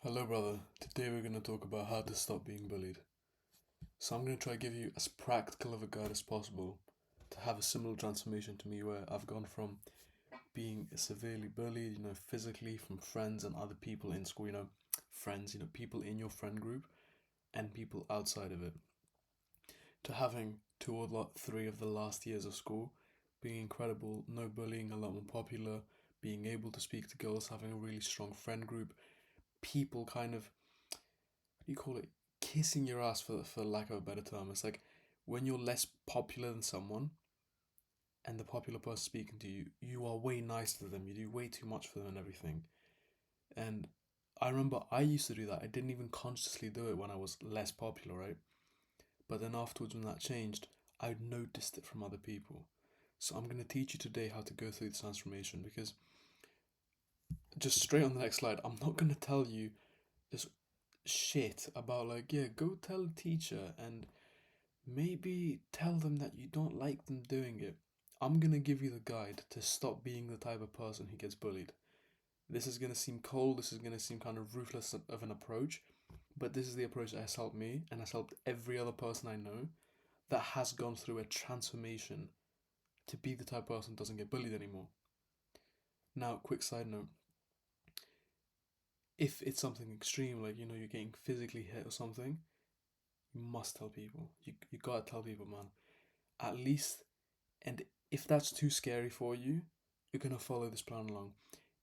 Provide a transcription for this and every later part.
Hello, brother. Today we're going to talk about how to stop being bullied. So, I'm going to try to give you as practical of a guide as possible to have a similar transformation to me where I've gone from being severely bullied, physically from friends and other people in school, friends, people in your friend group and people outside of it, to having two or three of the last years of school being incredible, no bullying, a lot more popular, being able to speak to girls, having a really strong friend group, people kind of you call it kissing your ass for lack of a better term. It's like when you're less popular than someone and the popular person speaking to you, you are way nicer to them. You do way too much for them and everything. And I remember I used to do that. I didn't even consciously do it when I was less popular, right? But then afterwards, when that changed, I noticed it from other people. So I'm gonna teach you today how to go through this transformation because just straight on the next slide, I'm not gonna tell you this shit about like, yeah, go tell the teacher and maybe tell them that you don't like them doing it. I'm gonna give you the guide to stop being the type of person who gets bullied. This is gonna seem cold, this is gonna seem kind of ruthless of an approach, but this is the approach that has helped me and has helped every other person I know that has gone through a transformation to be the type of person who doesn't get bullied anymore. Now, quick side note, if it's something extreme, like you're getting physically hit or something, you must tell people. You gotta tell people, man. At least. And if that's too scary for you, you're going to follow this plan along.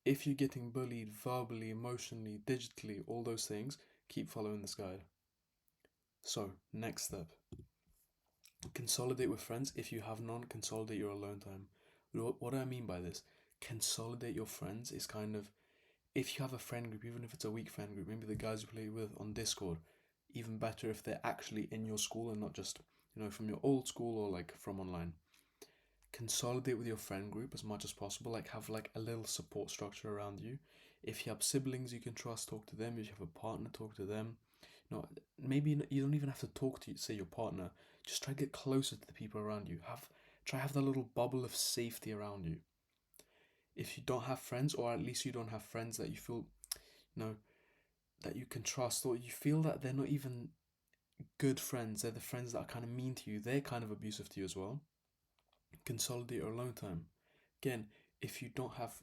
If you're getting bullied verbally, emotionally, digitally, all those things, keep following this guide. So, next step, consolidate with friends. If you have none, consolidate your alone time. What do I mean by this? Consolidate your friends is kind of if you have a friend group, even if it's a weak friend group, maybe the guys you play with on Discord, even better if they're actually in your school and not just, from your old school or like from online. Consolidate with your friend group as much as possible, like have like a little support structure around you. If you have siblings you can trust, talk to them. If you have a partner, talk to them. Maybe you don't even have to talk to, say, your partner. Just try to get closer to the people around you. Try have that little bubble of safety around you. If you don't have friends, or at least you don't have friends that you feel, you know that you can trust, or you feel that they're not even good friends, they're the friends that are kind of mean to you, they're kind of abusive to you as well, consolidate your alone time. Again, if you don't have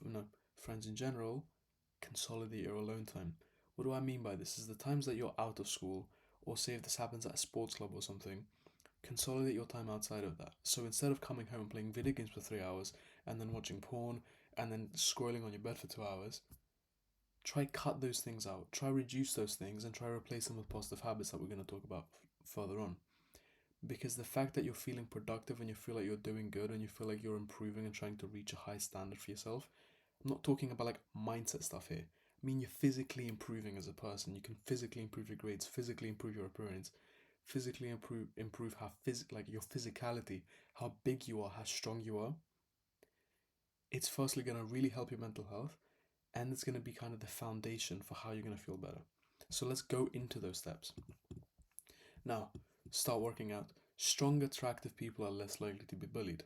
friends in general, consolidate your alone time. What do I mean by this? Is the times that you're out of school, or say if this happens at a sports club or something, consolidate your time outside of that. So instead of coming home and playing video games for 3 hours and then watching porn and then scrolling on your bed for 2 hours, try cut those things out. Try reduce those things and try replace them with positive habits that we're going to talk about further on. Because the fact that you're feeling productive and you feel like you're doing good and you feel like you're improving and trying to reach a high standard for yourself, I'm not talking about like mindset stuff here. I mean, you're physically improving as a person. You can physically improve your grades, physically improve your appearance, physically improve how like your physicality, how big you are, how strong you are. It's firstly gonna really help your mental health, and it's gonna be kind of the foundation for how you're gonna feel better. So let's go into those steps. Now, start working out. Strong, attractive people are less likely to be bullied.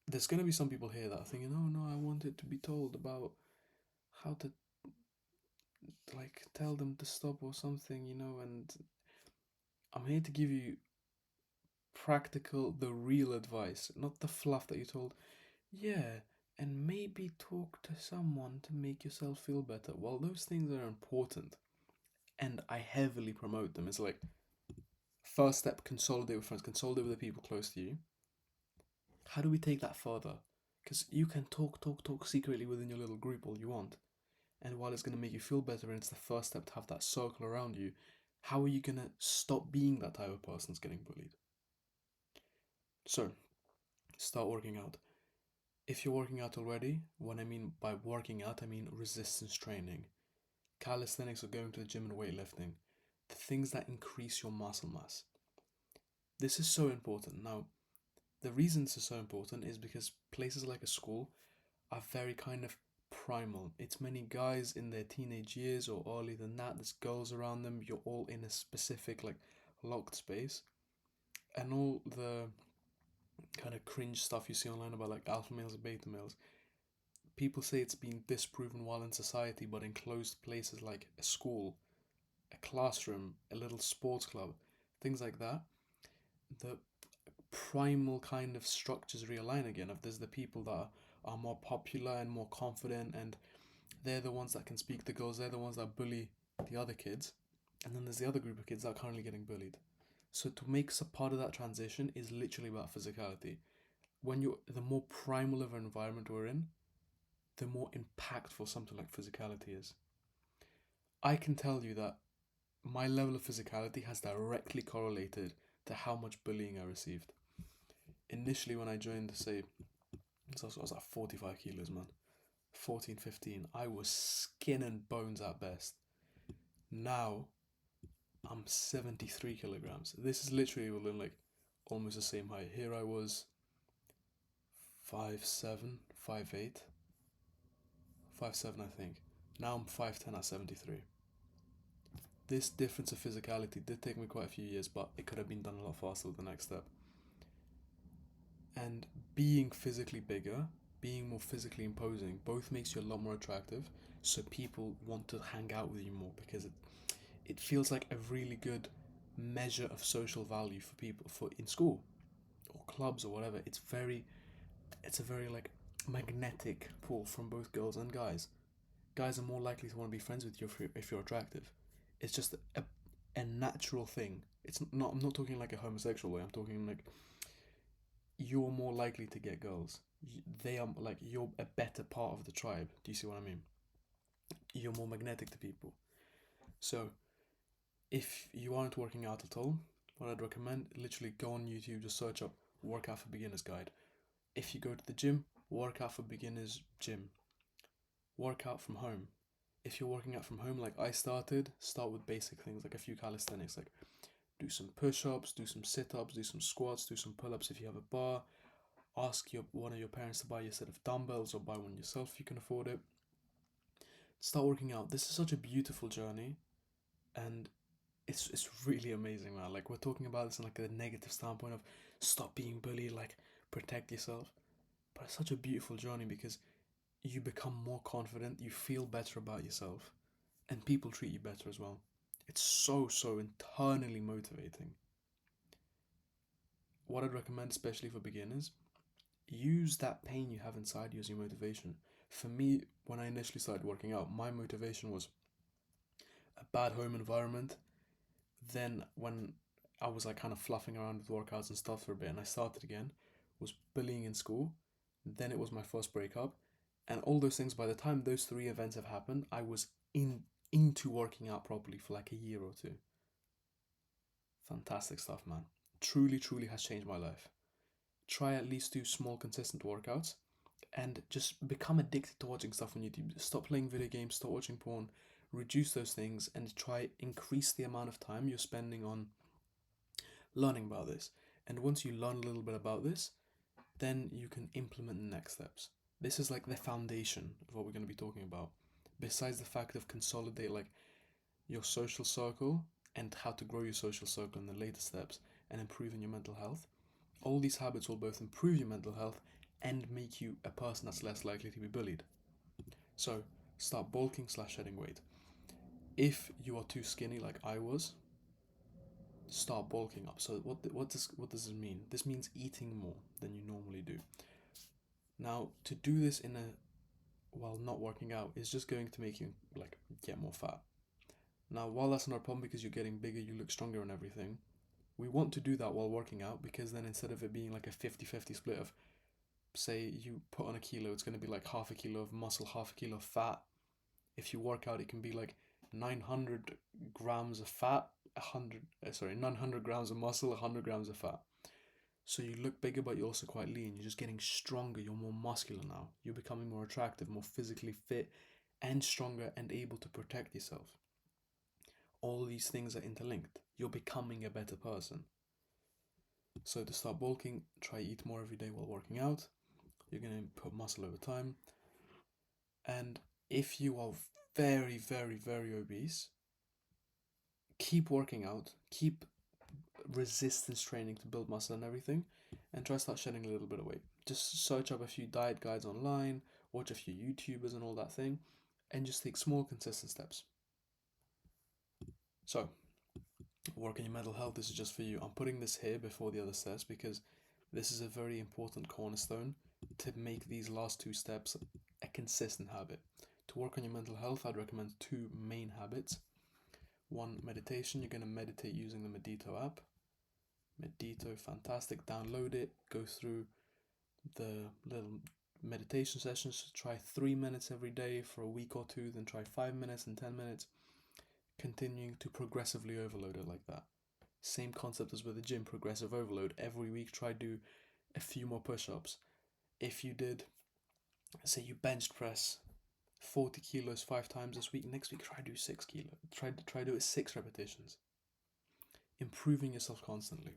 There's going to be some people here that are thinking, oh no, I wanted to be told about how to like tell them to stop or something, and I'm here to give you practical, the real advice, not the fluff that you told. Yeah, and maybe talk to someone to make yourself feel better. Well, those things are important and I heavily promote them. It's like first step, consolidate with friends, consolidate with the people close to you. How do we take that further? Because you can talk secretly within your little group all you want. And while it's going to make you feel better and it's the first step to have that circle around you, how are you going to stop being that type of person that's getting bullied? So, start working out. If you're working out already, what I mean by working out, I mean resistance training, calisthenics, or going to the gym and weightlifting, the things that increase your muscle mass. This is so important. Now, the reason this is so important is because places like a school are very kind of primal. It's many guys in their teenage years or earlier than that. There's girls around them. You're all in a specific, like, locked space. And all the kind of cringe stuff you see online about like alpha males and beta males, People say it's been disproven while in society, but in closed places like a school, a classroom, a little sports club, things like that, the primal kind of structures realign again. If there's the people that are more popular and more confident, and they're the ones that can speak to girls, they're the ones that bully the other kids, and then there's the other group of kids that are currently getting bullied. So to make a part of that transition is literally about physicality. When you're the more primal of an environment we're in, the more impactful something like physicality is. I can tell you that my level of physicality has directly correlated to how much bullying I received. Initially, when I joined, say, so I was at 45 kilos, man. 14, 15, I was skin and bones at best. Now, I'm 73 kilograms. This is literally within like almost the same height. Here I was 5'7", 5'8", 5'7", I think. Now I'm 5'10" at 73. This difference of physicality did take me quite a few years, but it could have been done a lot faster with the next step. And being physically bigger, being more physically imposing, both makes you a lot more attractive, so people want to hang out with you more because it feels like a really good measure of social value for people for in school or clubs or whatever. It's a very like magnetic pull from both girls and guys. Guys are more likely to want to be friends with you if you're attractive. It's just a natural thing. It's not. I'm not talking like a homosexual way. I'm talking like you're more likely to get girls. They are like you're a better part of the tribe. Do you see what I mean? You're more magnetic to people. So if you aren't working out at all, what I'd recommend, literally go on YouTube, just search up workout for beginners guide. If you go to the gym, workout for beginners gym. Work out from home. If you're working out from home like I start with basic things like a few calisthenics, like do some push-ups, do some sit-ups, do some squats, do some pull-ups if you have a bar. Ask one of your parents to buy you a set of dumbbells or buy one yourself if you can afford it. Start working out. This is such a beautiful journey, and it's really amazing, man. Like we're talking about this in like a negative standpoint of stop being bullied, like protect yourself. But it's such a beautiful journey because you become more confident, you feel better about yourself, and people treat you better as well. It's so internally motivating. What I'd recommend, especially for beginners, use that pain you have inside you as your motivation. For me, when I initially started working out, my motivation was a bad home environment. Then when I was like kind of fluffing around with workouts and stuff for a bit, and I started again, was bullying in school. Then it was my first breakup, and all those things. By the time those three events have happened, I was into working out properly for like a year or two. Fantastic stuff, man. Truly has changed my life. Try at least do small, consistent workouts, and just become addicted to watching stuff on YouTube. Stop playing video games, stop watching porn, reduce those things, and try increase the amount of time you're spending on learning about this. And once you learn a little bit about this, then you can implement the next steps. This is like the foundation of what we're going to be talking about. Besides the fact of consolidate like your social circle and how to grow your social circle in the later steps and improving your mental health, all these habits will both improve your mental health and make you a person that's less likely to be bullied. So start bulking / shedding weight. If you are too skinny like I was, start bulking up. So what does this mean? This means eating more than you normally do. Now, to do this in a while not working out is just going to make you like get more fat. Now, while that's not a problem because you're getting bigger, you look stronger and everything, we want to do that while working out because then instead of it being like a 50-50 split of say you put on a kilo, it's going to be like half a kilo of muscle, half a kilo of fat. If you work out, it can be like 900 grams of fat, 900 grams of muscle, 100 grams of fat. So you look bigger, but you're also quite lean. You're just getting stronger. You're more muscular now. You're becoming more attractive, more physically fit, and stronger and able to protect yourself. All these things are interlinked. You're becoming a better person. So to start bulking, try eat more every day while working out. You're going to put muscle over time. And if you are very obese, keep working out, keep resistance training to build muscle and everything, and try start shedding a little bit of weight. Just search up a few diet guides online, watch a few YouTubers and all that thing, and just take small, consistent steps. So, work on your mental health. This is just for you. I'm putting this here before the other steps because this is a very important cornerstone to make these last two steps a consistent habit. To work on your mental health, I'd recommend two main habits. One, meditation. You're going to meditate using the Medito app. Medito, fantastic. Download it. Go through the little meditation sessions. Try 3 minutes every day for a week or two, then try 5 minutes and 10 minutes, continuing to progressively overload it like that. Same concept as with the gym, progressive overload. Every week try do a few more push-ups. If you did, say you bench press 40 kilos 5 times this week, next week try do 6 kilos. Try do it 6 repetitions. Improving yourself constantly.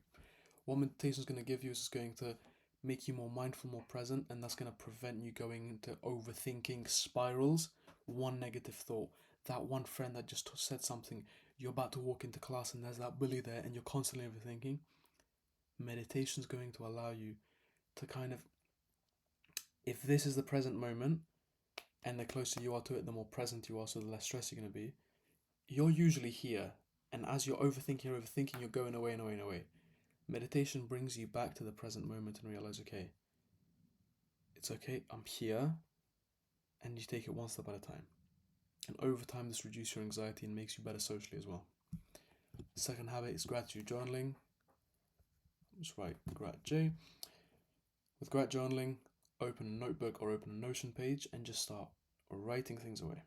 What meditation is going to give you is going to make you more mindful, more present, and that's going to prevent you going into overthinking spirals. One negative thought, that one friend that just said something, you're about to walk into class and there's that bully there and you're constantly overthinking. Meditation is going to allow you to kind of, if this is the present moment, and the closer you are to it, the more present you are, so the less stress you're going to be. You're usually here, and as you're overthinking, you're going away and away and away. Meditation brings you back to the present moment and realize, okay, it's okay, I'm here, and you take it one step at a time. And over time, this reduces your anxiety and makes you better socially as well. Second habit is gratitude journaling. Just write Grat J. With Grat journaling, open a notebook or open a Notion page and just start writing things away.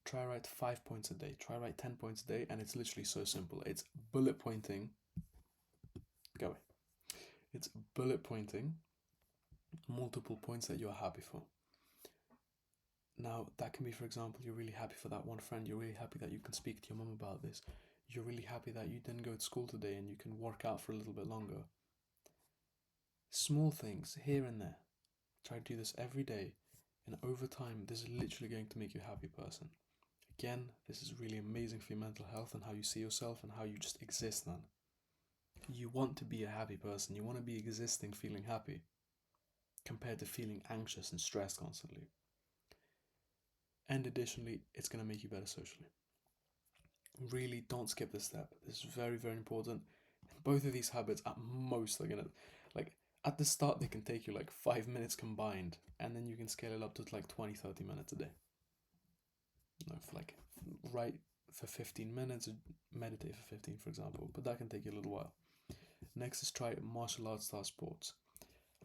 Try write 5 points a day. Try write 10 points a day, and it's literally so simple. It's bullet pointing. Go away. It's bullet pointing multiple points that you're happy for. Now, that can be, for example, you're really happy for that one friend. You're really happy that you can speak to your mum about this. You're really happy that you didn't go to school today and you can work out for a little bit longer. Small things here and there. Try to do this every day, and over time, this is literally going to make you a happy person. Again, this is really amazing for your mental health and how you see yourself and how you just exist then. You want to be a happy person. You want to be existing feeling happy compared to feeling anxious and stressed constantly. And additionally, it's going to make you better socially. Really don't skip this step. This is very, very important. Both of these habits at most are going to, like, at the start they can take you like 5 minutes combined, and then you can scale it up to like 20-30 minutes a day. No, for like, write for 15 minutes, meditate for 15, for example, but that can take you a little while. Next is try martial arts style sports.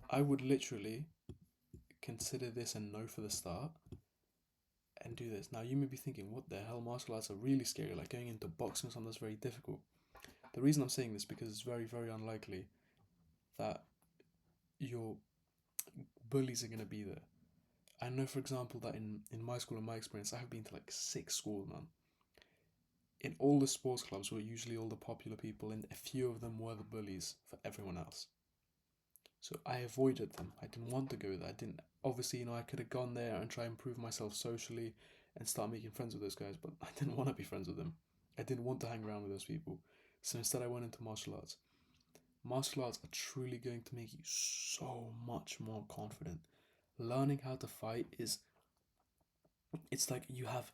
I would literally consider this a no for the start and do this. Now, you may be thinking, what the hell, martial arts are really scary, like going into boxing or something that's very difficult. The reason I'm saying this because it's very, very unlikely that your bullies are going to be there. I know, for example, that in my school, in my experience, I have been to like 6 schools, man. In all the sports clubs were usually all the popular people, and a few of them were the bullies for everyone else. So I avoided them. I didn't want to go there. I didn't. Obviously, I could have gone there and try and improve myself socially and start making friends with those guys, but I didn't want to be friends with them. I didn't want to hang around with those people. So instead, I went into martial arts. Martial arts are truly going to make you so much more confident. Learning how to fight it's like you have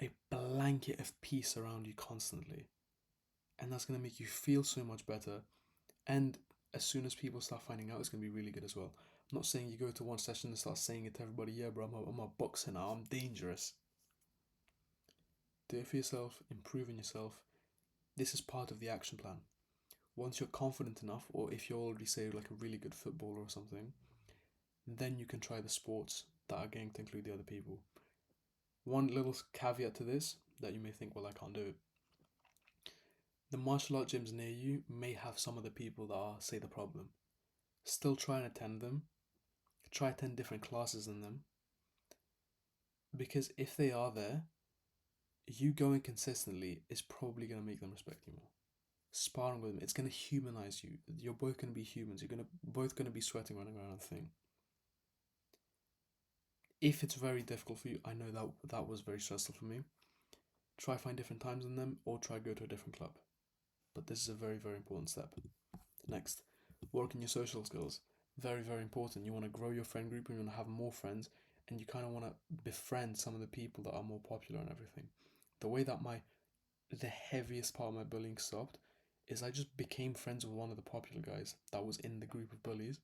a blanket of peace around you constantly. And that's going to make you feel so much better. And as soon as people start finding out, it's going to be really good as well. I'm not saying you go to one session and start saying it to everybody, yeah, bro, I'm a boxer now, I'm dangerous. Do it for yourself, improve on yourself. This is part of the action plan. Once you're confident enough, or if you're already, say, like a really good footballer or something, then you can try the sports that are going to include the other people. One little caveat to this that you may think, well, I can't do it. The martial art gyms near you may have some of the people that are, say, the problem. Still try and attend them. Try attend different classes in them. Because if they are there, you going consistently is probably going to make them respect you more. Sparring with them, it's going to humanize you. You're both going to be humans. You're both going to be sweating running around the thing. If it's very difficult for you, I know that was very stressful for me. Try find different times in them, or try go to a different club. But this is a very, very important step. Next, work on your social skills. Very, very important. You want to grow your friend group and you want to have more friends. and you kind of want to befriend some of the people that are more popular and everything. The way that the heaviest part of my bullying stopped is I just became friends with one of the popular guys that was in the group of bullies,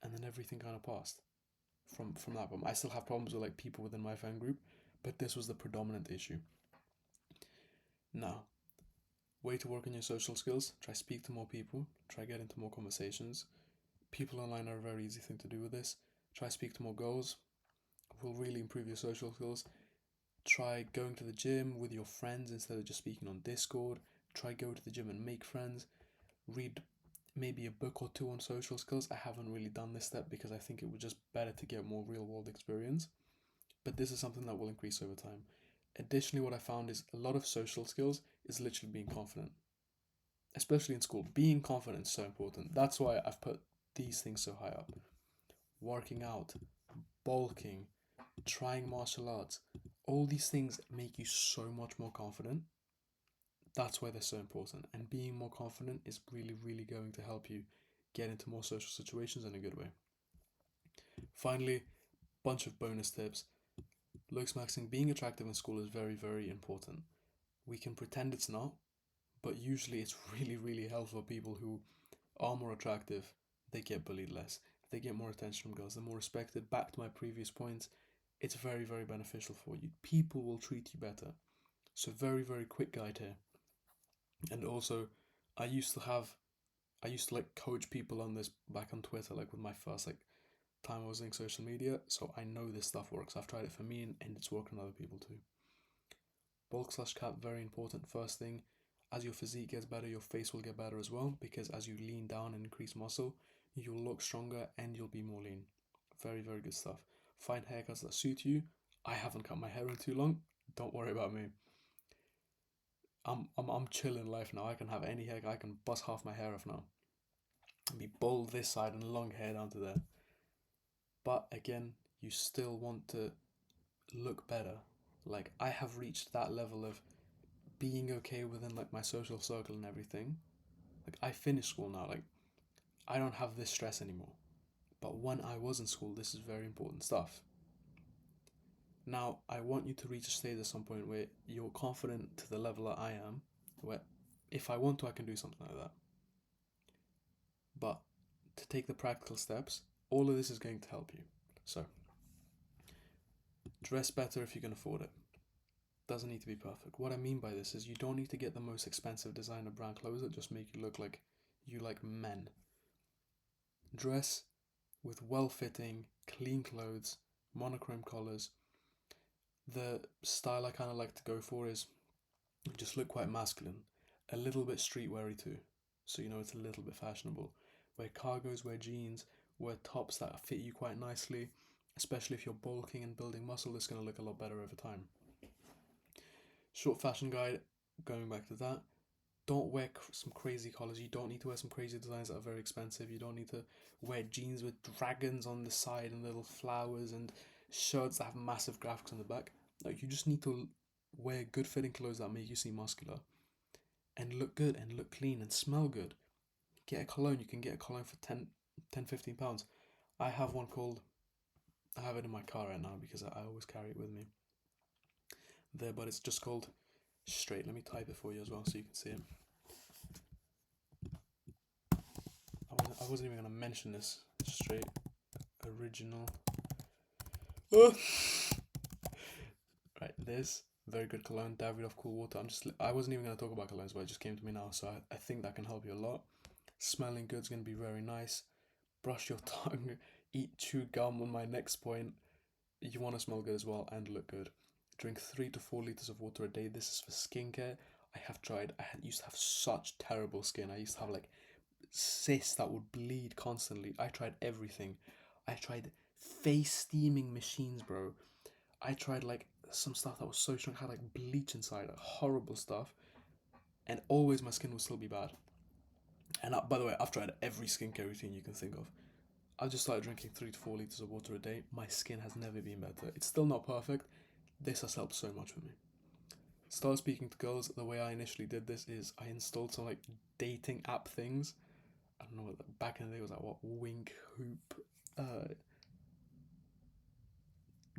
and then everything kind of passed from that. But I still have problems with like people within my friend group, but this was the predominant issue. Now, way to work on your social skills: try speak to more people, try get into more conversations. People online are a very easy thing to do with this. Try speak to more girls, will really improve your social skills. Try going to the gym with your friends instead of just speaking on Discord. Try go to the gym and make friends. Read maybe a book or two on social skills. I haven't really done this step because I think it would just better to get more real world experience. But this is something that will increase over time. Additionally, what I found is a lot of social skills is literally being confident, especially in school. Being confident is so important. That's why I've put these things so high up. Working out, bulking, trying martial arts, all these things make you so much more confident. That's why they're so important. And being more confident is really, really going to help you get into more social situations in a good way. Finally, bunch of bonus tips. Looks maxing, being attractive in school is very, very important. We can pretend it's not, but usually it's really, really helpful for people who are more attractive. They get bullied less. They get more attention from girls. They're more respected. Back to my previous points, it's very, very beneficial for you. People will treat you better. So very, very quick guide here. And also, I used to have, I used to like coach people on this back on Twitter, like with my first like time I was doing social media. So I know this stuff works. I've tried it for me and it's working on other people too. Bulk slash cap, very important. First thing, as your physique gets better, your face will get better as well, because as you lean down and increase muscle, you'll look stronger and you'll be more lean. Very, very good stuff. Find haircuts that suit you. I haven't cut my hair in too long. Don't worry about me. I'm chilling life now. I can have any hair. I can bust half my hair off now. And be bald this side and long hair down to there. But again, you still want to look better. Like I have reached that level of being okay within like my social circle and everything. Like I finished school now. Like I don't have this stress anymore. But when I was in school, this is very important stuff. Now, I want you to reach a stage at some point where you're confident to the level that I am, where if I want to, I can do something like that. But to take the practical steps, all of this is going to help you. So, dress better if you can afford it. Doesn't need to be perfect. What I mean by this is you don't need to get the most expensive designer brand clothes that just make you look like you like men. Dress with well fitting, clean clothes, monochrome colors. The style I kind of like to go for is just look quite masculine, a little bit streetweary too, so you know it's a little bit fashionable. Wear cargos, wear jeans, wear tops that fit you quite nicely, especially if you're bulking and building muscle. It's going to look a lot better over time. Short fashion guide, going back to that, don't wear some crazy collars. You don't need to wear some crazy designs that are very expensive. You don't need to wear jeans with dragons on the side and little flowers and shirts that have massive graphics on the back. Like you just need to wear good fitting clothes that make you seem muscular and look good and look clean and smell good. Get a cologne. You can get a cologne for 15 pounds. I have one called, I have it in my car right now because I always carry it with me there, but it's just called Straight. Let me type it for you as well so you can see it. I wasn't even going to mention this. Straight original. Oh. Right, this very good cologne, Davidoff Cool Water. I wasn't even going to talk about colognes, but it just came to me now, so I think that can help you a lot. Smelling good's going to be very nice. Brush your tongue, chew gum on my next point. You want to smell good as well and look good. Drink 3 to 4 liters of water a day. This is for skincare. Used to have such terrible skin. I used to have like cysts that would bleed constantly. I tried everything. I tried face steaming machines, bro. I tried like some stuff that was so strong, had like bleach inside, like, horrible stuff, and always my skin would still be bad. And by the way, I've tried every skincare routine you can think of. I just started drinking 3 to 4 liters of water a day. My skin has never been better. It's still not perfect. This has helped so much for me. Start speaking to girls. The way I initially did this is I installed some like dating app things. I don't know what back in the day was like. What Wink Hoop?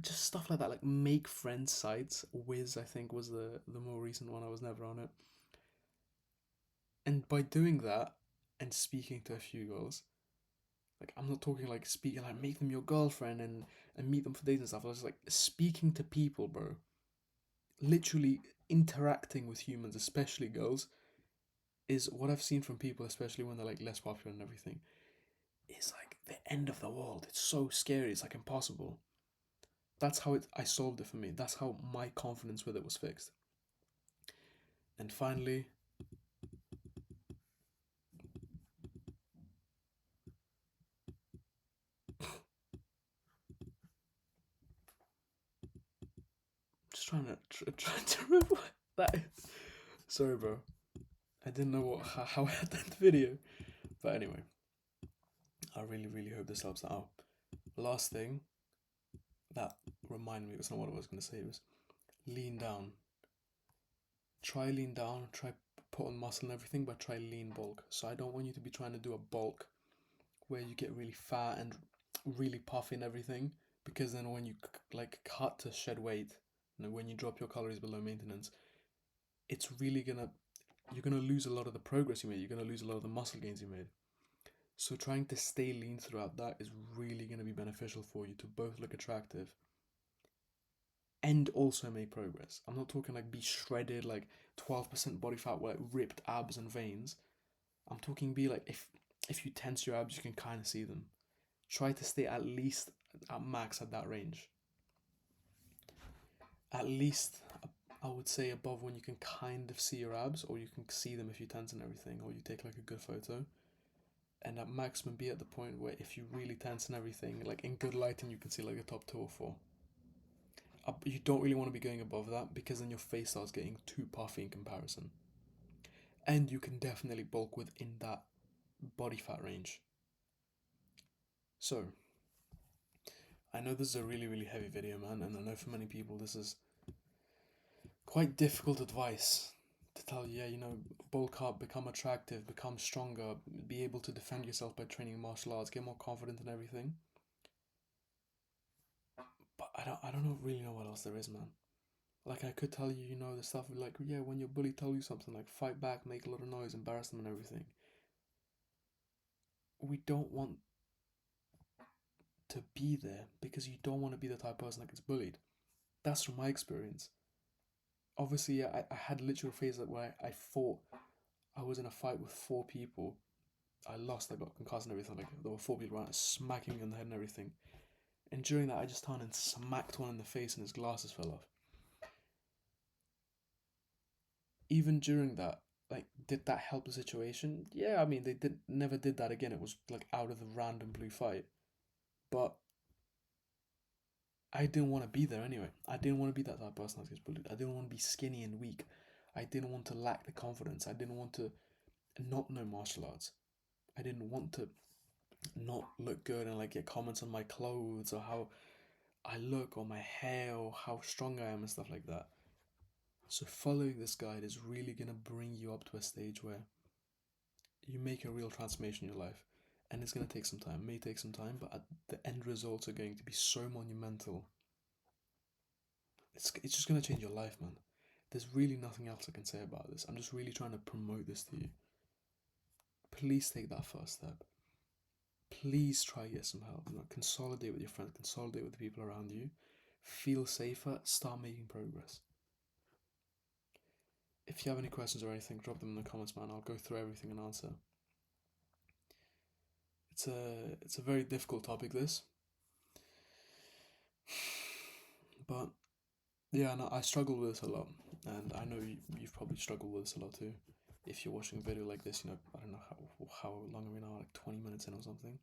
just stuff like that, like make friends sites. Wiz, I think, was the more recent one. I was never on it. And by doing that and speaking to a few girls, like I'm not talking like speaking like make them your girlfriend and meet them for dates and stuff. I was like speaking to people, bro. Literally interacting with humans, especially girls, is what I've seen from people, especially when they're like less popular and everything. It's like the end of the world. It's so scary. It's like impossible. That's how I solved it for me. That's how my confidence with it was fixed. And finally, just trying to remember what that is. Sorry, bro. I didn't know how I had that video. But anyway, I really, really hope this helps out. Last thing that reminded me, it was not what I was going to say, it was lean down. Try lean down, try put on muscle and everything, but try lean bulk. So I don't want you to be trying to do a bulk where you get really fat and really puffy and everything, because then when you like cut to shed weight, when you drop your calories below maintenance, it's really gonna you're gonna lose a lot of the progress you made. You're gonna lose a lot of the muscle gains you made. So trying to stay lean throughout that is really gonna be beneficial for you to both look attractive and also make progress. I'm not talking like be shredded, like 12% body fat, like ripped abs and veins. I'm talking be like if you tense your abs, you can kind of see them. Try to stay at least at max at that range. At least I would say above when you can kind of see your abs, or you can see them if you tense and everything, or you take like a good photo. And at maximum be at the point where if you really tense and everything, like in good lighting, you can see like a top 2 or 4. You don't really want to be going above that because then your face starts getting too puffy in comparison. And you can definitely bulk within that body fat range. So, I know this is a really, really heavy video, man, and I know for many people this is quite difficult advice to tell you, yeah, bulk up, become attractive, become stronger, be able to defend yourself by training martial arts, get more confident in everything. But I don't really know what else there is, man. Like I could tell you, the stuff like, yeah, when your bully tells you something, like fight back, make a lot of noise, embarrass them and everything. We don't want to be there because you don't want to be the type of person that gets bullied. That's from my experience. Obviously, yeah, I had literal phases where I fought. I was in a fight with 4 people. I lost. I got concussed and everything. Like there were 4 people around, smacking me on the head and everything. And during that, I just turned and smacked one in the face, and his glasses fell off. Even during that, like, did that help the situation? Yeah, I mean, they never did that again. It was like out of the random blue fight, but I didn't want to be there anyway. I didn't want to be that type of person that gets bullied. I didn't want to be skinny and weak. I didn't want to lack the confidence. I didn't want to not know martial arts. I didn't want to not look good and like get comments on my clothes or how I look or my hair or how strong I am and stuff like that. So following this guide is really gonna bring you up to a stage where you make a real transformation in your life. And it's gonna take some time. It may take some time, but the end results are going to be so monumental. It's just gonna change your life, man. There's really nothing else I can say about this. I'm just really trying to promote this to you. Please take that first step. Please try get some help. Consolidate with your friends, consolidate with the people around you. Feel safer, start making progress. If you have any questions or anything, drop them in the comments, man. I'll go through everything and answer. It's a very difficult topic, this. But yeah, no, I struggle with this a lot, and I know you've probably struggled with this a lot too. If you're watching a video like this, I don't know how long are we now, like 20 minutes in or something.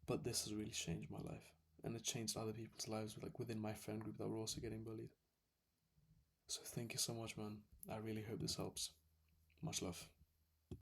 But this has really changed my life, and it changed other people's lives, like within my friend group that were also getting bullied. So thank you so much, man. I really hope this helps. Much love.